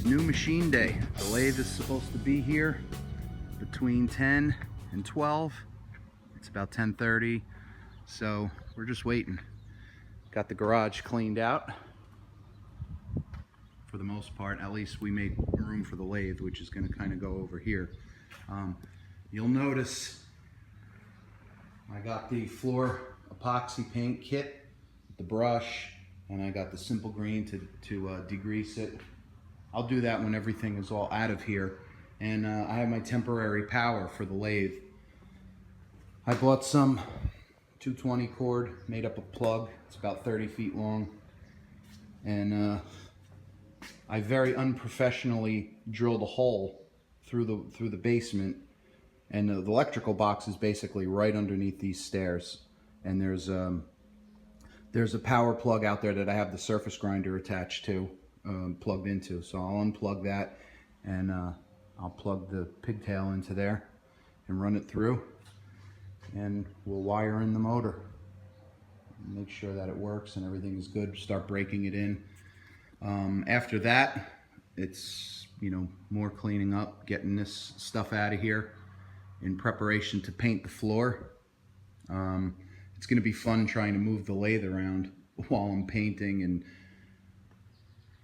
New machine day. The lathe is supposed to be here between 10 and 12. It's about 10:30, so we're just waiting. Got the garage cleaned out for the most part. At least we made room for the lathe, which is going to kind of go over here. You'll notice I got the floor epoxy paint kit, the brush, and I got the simple green to degrease it. I'll do that when everything is all out of here. And I have my temporary power for the lathe. I bought some 220 cord made up of plug. It's about 30 feet long. And I very unprofessionally drilled a hole through the basement. And the electrical box is basically right underneath these stairs. And there's a power plug out there that I have the surface grinder attached to, plugged into. So I'll unplug that and I'll plug the pigtail into there and run it through, and we'll wire in the motor. Make sure that it works and everything is good. Start breaking it in. After that, it's, you know, more cleaning up, getting this stuff out of here in preparation to paint the floor. It's going to be fun trying to move the lathe around while I'm painting and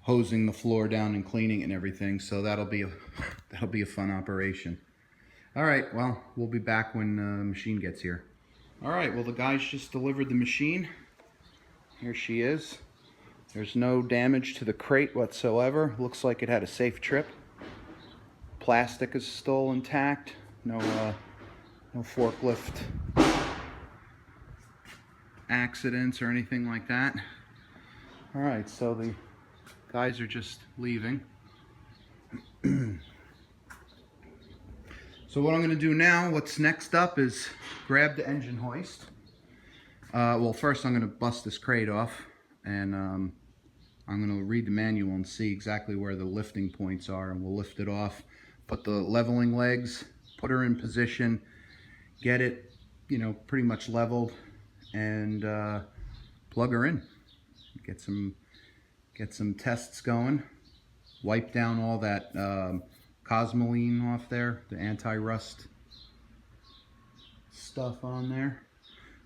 hosing the floor down and cleaning and everything. So that'll be a fun operation. All right, well, we'll be back when the machine gets here. All right, well, the guys just delivered the machine. Here she is. There's no damage to the crate whatsoever. Looks like it had a safe trip. Plastic is still intact. No forklift accidents or anything like that. All right, so the guys are just leaving. So what I'm going to do now, what's next up, is grab the engine hoist. Well, first I'm going to bust this crate off, and I'm going to read the manual and see exactly where the lifting points are, and we'll lift it off, put the leveling legs, put her in position, get it, you know, pretty much leveled, and plug her in. Get some tests going. Wipe down all that cosmoline off there, the anti-rust stuff on there.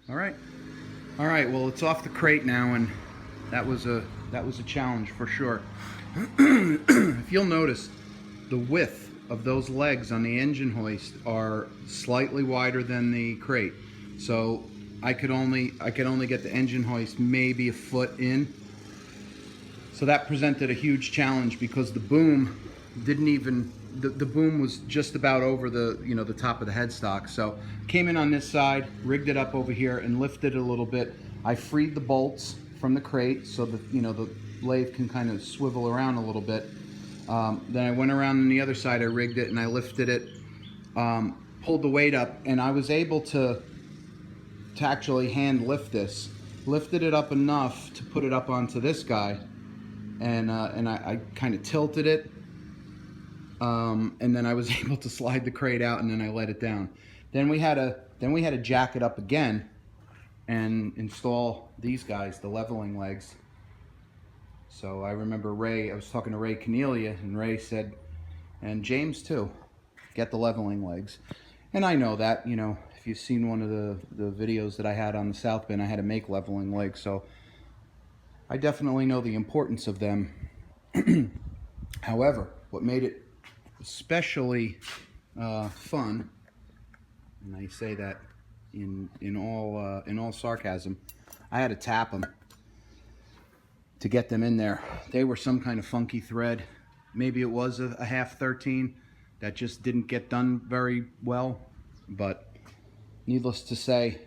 All right. Well, it's off the crate now, and that was a challenge for sure. If you'll notice, the width of those legs on the engine hoist are slightly wider than the crate, so I could only get the engine hoist maybe a foot in. So that presented a huge challenge because the boom didn't even, the boom was just about over the, you know, the top of the headstock. So came in on this side, rigged it up over here and lifted it a little bit. I freed the bolts from the crate so that, you know, the lathe can kind of swivel around a little bit. Then I went around on the other side, I rigged it and I lifted it, pulled the weight up, and I was able to actually hand lift this. Lifted it up enough to put it up onto this guy. And I kind of tilted it, and then I was able to slide the crate out, and then I let it down. Then we had to jack it up again and install these guys, the leveling legs. So I remember I was talking to Ray Cornelia, and Ray said, and James too, get the leveling legs. And I know that, you know, if you've seen one of the videos that I had on the South Bin, I had to make leveling legs, so I definitely know the importance of them. However, what made it especially fun, and I say that in all sarcasm, I had to tap them to get them in there. They were some kind of funky thread. Maybe it was a half 13 that just didn't get done very well. But needless to say,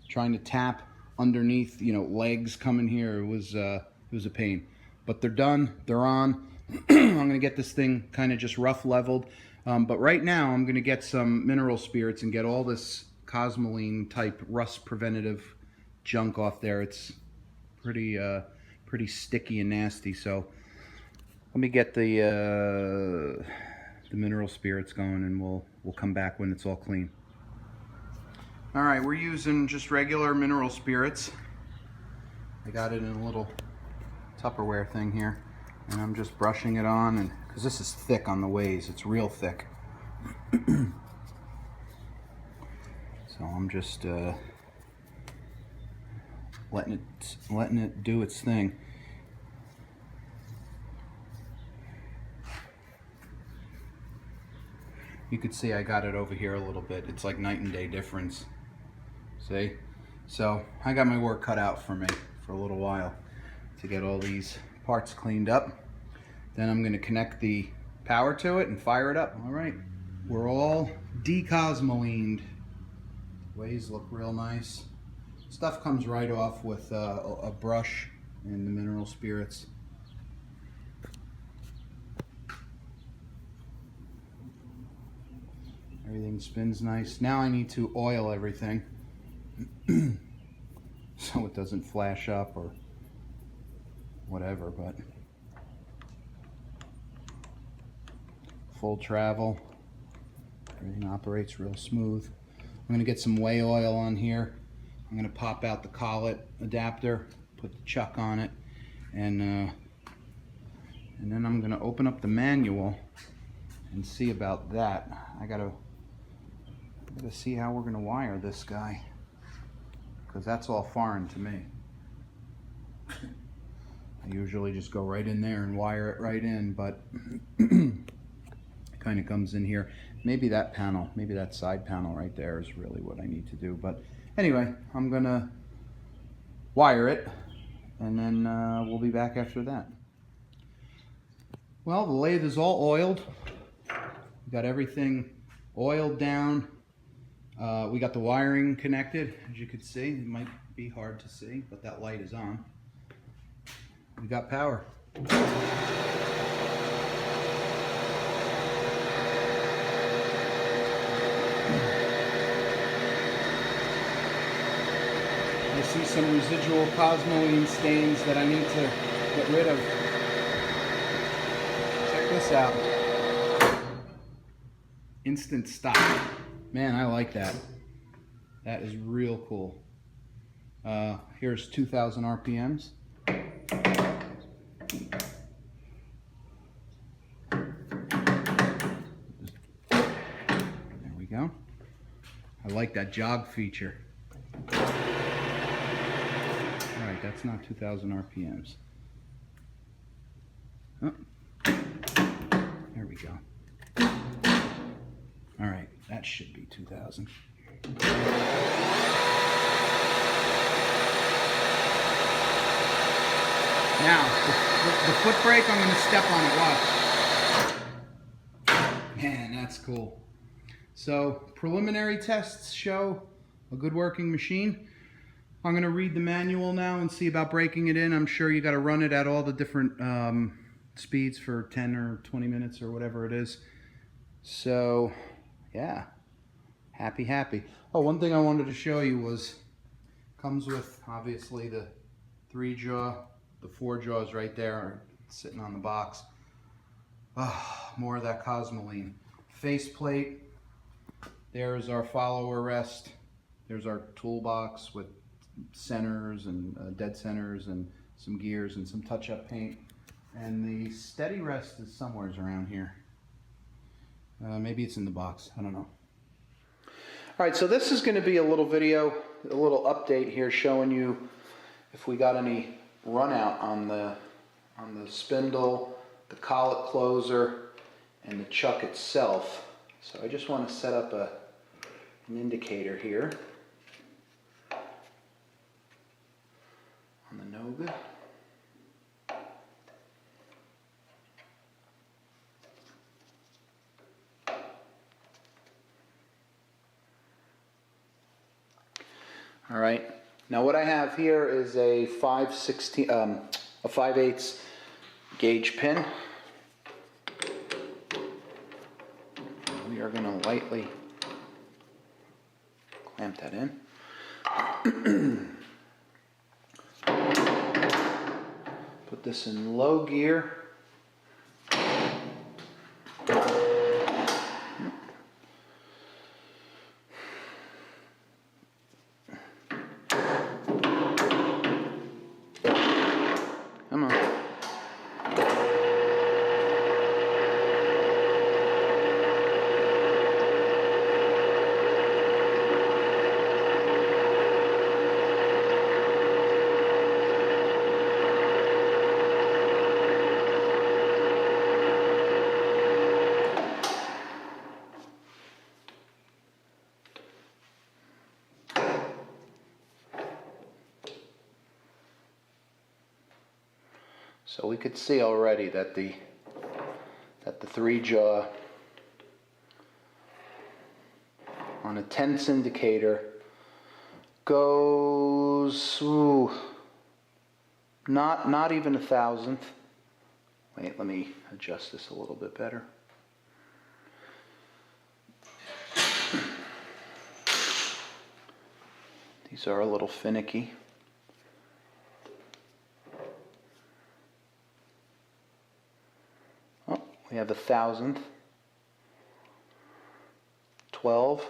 trying to tap underneath, you know, legs coming here, it was a pain. But they're done, they're on. I'm gonna get this thing kind of just rough leveled. But right now I'm gonna get some mineral spirits and get all this cosmoline type rust preventative junk off there. It's pretty sticky and nasty. So let me get the mineral spirits going, and we'll come back when it's all clean. All right, we're using just regular mineral spirits. I got it in a little Tupperware thing here. And I'm just brushing it on, and because this is thick on the ways, it's real thick. So I'm just letting it do its thing. You could see I got it over here a little bit. It's like night and day difference. See? So I got my work cut out for me for a little while to get all these parts cleaned up. Then I'm going to connect the power to it and fire it up. All right, we're all decosmolined. Ways look real nice. Stuff comes right off with a brush and the mineral spirits. Everything spins nice. Now I need to oil everything so it doesn't flash up or whatever, but full travel. Everything operates real smooth. I'm going to get some whey oil on here. I'm going to pop out the collet adapter, put the chuck on it, and then I'm going to open up the manual and see about that. I gotta see how we're going to wire this guy, because that's all foreign to me. I usually just go right in there and wire it right in, but it kind of comes in here. Maybe that panel, maybe that side panel right there is really what I need to do. But anyway, I'm gonna wire it, and then we'll be back after that. Well, the lathe is all oiled. We got everything oiled down. We got the wiring connected, as you can see. It might be hard to see, but that light is on. We got power. I see some residual cosmoline stains that I need to get rid of. Check this out. Instant stop. Man, I like that. That is real cool. Here's 2,000 RPMs. There we go. I like that jog feature. Alright, that's not 2,000 RPMs. Oh. There we go. Alright, that should be 2,000. Now, the foot brake, I'm going to step on it. Watch. Man, that's cool. So, preliminary tests show a good working machine. I'm going to read the manual now and see about breaking it in. I'm sure you got to run it at all the different speeds for 10 or 20 minutes or whatever it is. So, yeah, happy. Oh, one thing I wanted to show you was, comes with obviously the 3-jaw, the 4 jaws right there are sitting on the box. Oh, more of that cosmoline. Faceplate. There is our follower rest. There's our toolbox with centers and dead centers and some gears and some touch-up paint. And the steady rest is somewhere around here. Maybe it's in the box. I don't know. All right, so this is going to be a little video, a little update here showing you if we got any run out on the spindle, the collet closer, and the chuck itself. So I just want to set up an indicator here on the Noga. All right. Now what I have here is a 5/8 gauge pin. We are going to lightly clamp that in. Put this in low gear. Come on. So we could see already that the 3-jaw on a tenths indicator goes not even 1,000th. Wait, let me adjust this a little bit better. These are a little finicky. Oh, we have 1,000th. 12.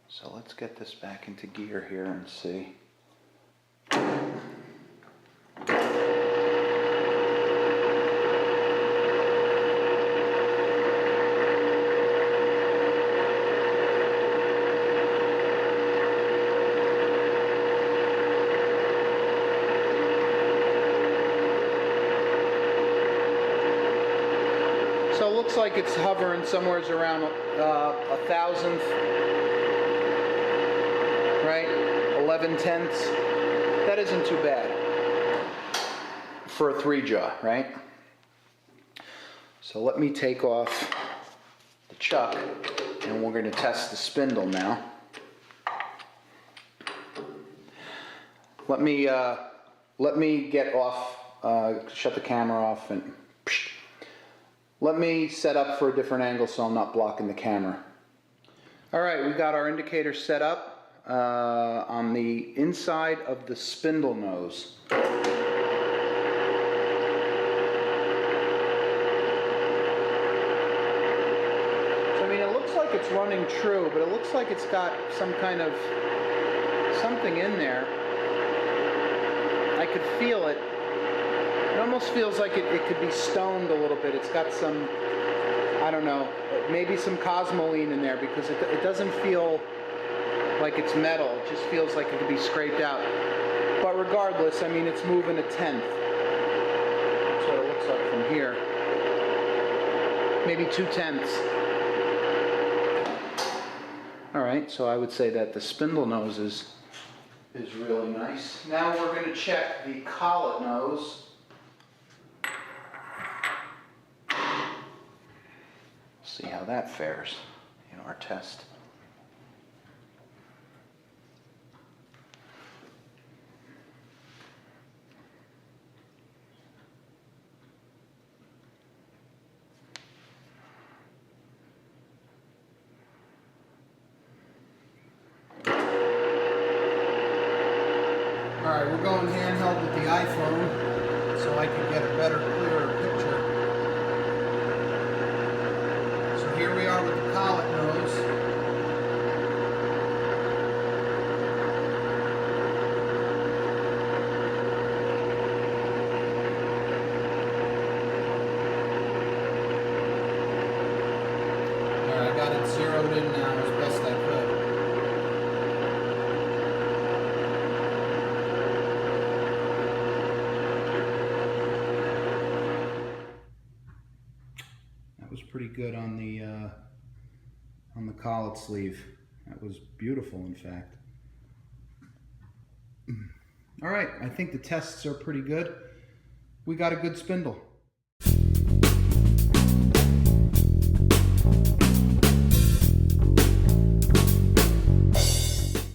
So let's get this back into gear here and see. So it looks like it's hovering somewhere around 1,000th, right? 11/10. That isn't too bad for a 3-jaw, right? So let me take off the chuck and we're going to test the spindle now. Let me get off, shut the camera off, and let me set up for a different angle so I'm not blocking the camera. All right, we got our indicator set up on the inside of the spindle nose. So, I mean, it looks like it's running true, but it looks like it's got some kind of something in there. I could feel it. It almost feels like it could be stoned a little bit. It's got some, I don't know, maybe some cosmoline in there, because it doesn't feel like it's metal. It just feels like it could be scraped out. But regardless, I mean, it's moving 1/10. That's what it looks like from here. Maybe 2/10. All right, so I would say that the spindle nose is really nice. Now we're going to check the collet nose. See how that fares in our test. All right, we're going handheld with the iPhone so I can get a better, clearer picture. Here we are with the collet nose. Alright, I got it zeroed in now as best I could. That was pretty good on the collet sleeve. That was beautiful, in fact. All right, I think the tests are pretty good. We got a good spindle.